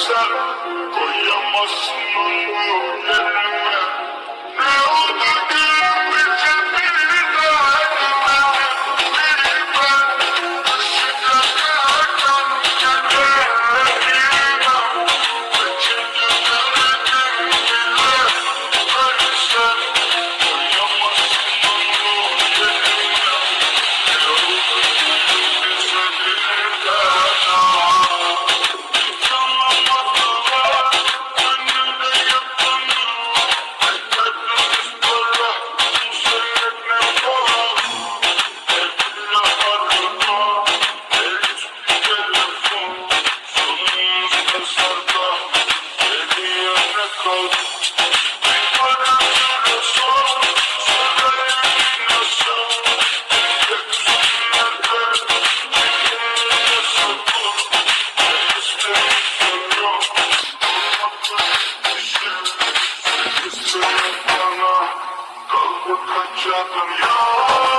sen koyamazsın onu yerine. Ne oldu gülüm bize bir daha gitmedin bir ben. Sıcaklardan gecelerine kaçırdı denedim bile. Hani sen koyamazsın onu yerine. Ne oldu gülüm bize bir daha. Kaçadım ya.